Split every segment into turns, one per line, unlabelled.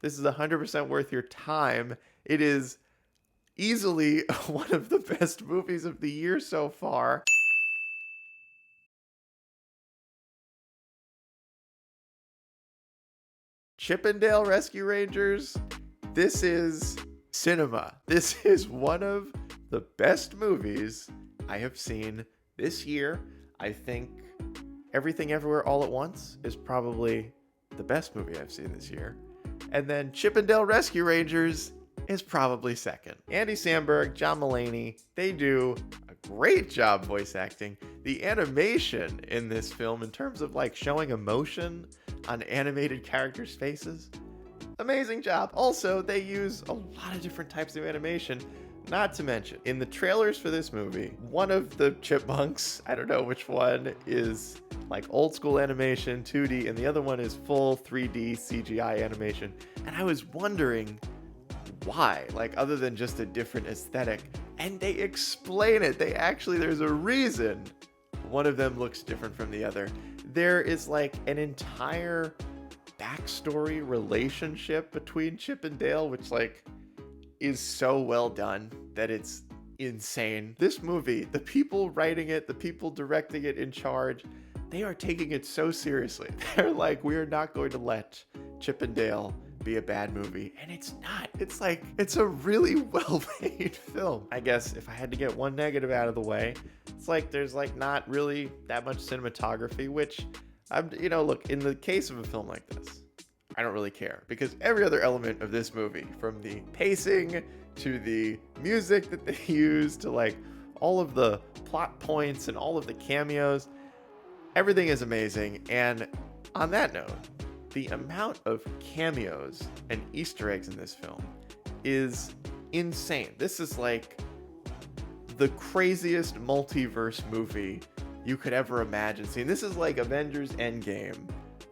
This is 100% worth your time. It is easily one of the best movies of the year so far. Chippendale Rescue Rangers, this is cinema. This is one of the best movies I have seen this year. I think Everything Everywhere All at Once is probably the best movie I've seen this year. And then Chippendale Rescue Rangers is probably second. Andy Samberg, John Mulaney, they do a great job voice acting. The animation in this film, in terms of like showing emotion on animated characters' faces, amazing job. Also, they use a lot of different types of animation. Not to mention, in the trailers for this movie, one of the chipmunks, I don't know which one, is like old school animation, 2D, and the other one is full 3D CGI animation. And I was wondering why, like other than just a different aesthetic. And they explain it. There's a reason one of them looks different from the other. There is like an entire backstory relationship between Chip and Dale, which like is so well done that it's insane. This movie, the people writing it, the people directing it in charge, they are taking it so seriously. They're like, we are not going to let Chip and Dale be a bad movie. And it's not. It's like, it's a really well-made film. I guess if I had to get one negative out of the way, it's like there's like not really that much cinematography, which look, in the case of a film like this, I don't really care, because every other element of this movie, from the pacing to the music that they use to like all of the plot points and all of the cameos, everything is amazing. And on that note, the amount of cameos and Easter eggs in this film is insane. This is like the craziest multiverse movie you could ever imagine seeing. This is like Avengers Endgame,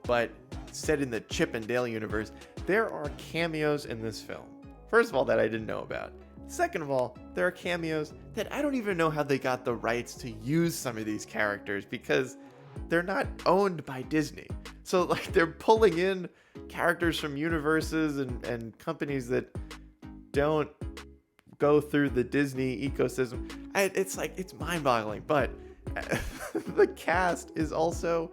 but set in the Chip and Dale universe. There are cameos in this film, first of all, that I didn't know about. Second of all, there are cameos that I don't even know how they got the rights to use some of these characters, because they're not owned by Disney. So like they're pulling in characters from universes and companies that don't go through the Disney ecosystem. It's mind-boggling, but the cast is also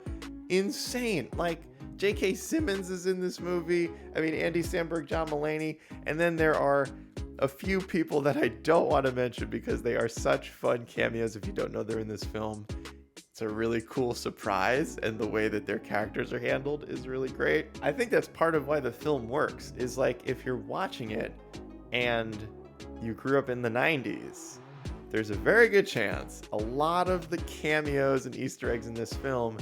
insane. Like, J.K. Simmons is in this movie. I mean, Andy Samberg, John Mulaney. And then there are a few people that I don't want to mention because they are such fun cameos. If you don't know they're in this film, it's a really cool surprise, and the way that their characters are handled is really great. I think that's part of why the film works, is like if you're watching it and you grew up in the 90s, there's a very good chance a lot of the cameos and Easter eggs in this film,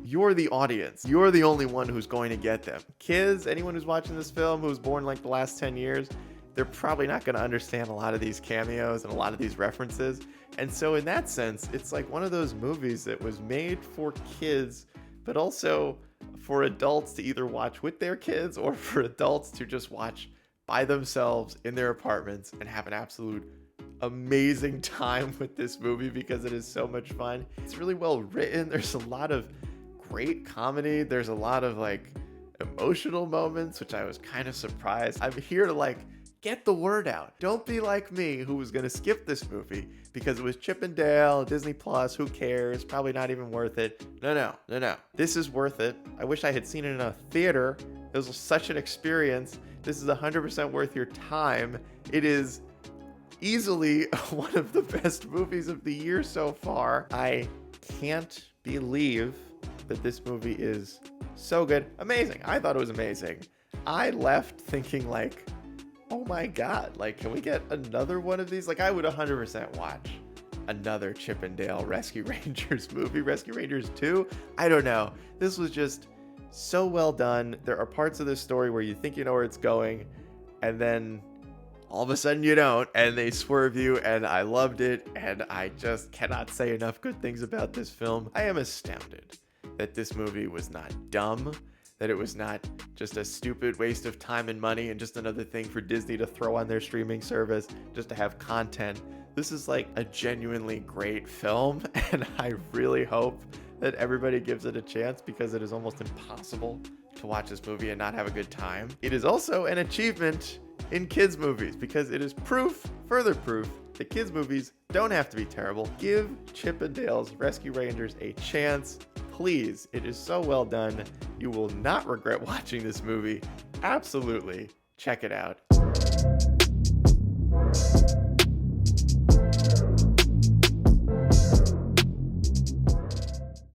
you're the audience. You're the only one who's going to get them. Kids, anyone who's watching this film who's born like the last 10 years, they're probably not going to understand a lot of these cameos and a lot of these references. And so in that sense, it's like one of those movies that was made for kids, but also for adults to either watch with their kids or for adults to just watch by themselves in their apartments and have an absolute amazing time with this movie, because it is so much fun. It's really well written. There's a lot of great comedy. There's a lot of like emotional moments, which I was kind of surprised. I'm here to like get the word out. Don't be like me, who was going to skip this movie because it was Chip and Dale, Disney Plus, who cares? Probably not even worth it. No. This is worth it. I wish I had seen it in a theater. It was such an experience. This is 100% worth your time. It is easily one of the best movies of the year so far. I can't believe that this movie is so good. Amazing. I thought it was amazing. I left thinking like, oh my God, like, can we get another one of these? Like, I would 100% watch another Chip and Dale Rescue Rangers movie. Rescue Rangers 2? I don't know. This was just so well done. There are parts of this story where you think you know where it's going, and then all of a sudden you don't, and they swerve you, and I loved it, and I just cannot say enough good things about this film. I am astounded that this movie was not dumb, that it was not just a stupid waste of time and money and just another thing for Disney to throw on their streaming service just to have content. This is like a genuinely great film, and I really hope that everybody gives it a chance, because it is almost impossible to watch this movie and not have a good time. It is also an achievement in kids movies because it is proof, further proof, that kids movies don't have to be terrible. Give Chip and Dale's Rescue Rangers a chance. Please, it is so well done. You will not regret watching this movie. Absolutely, check it out.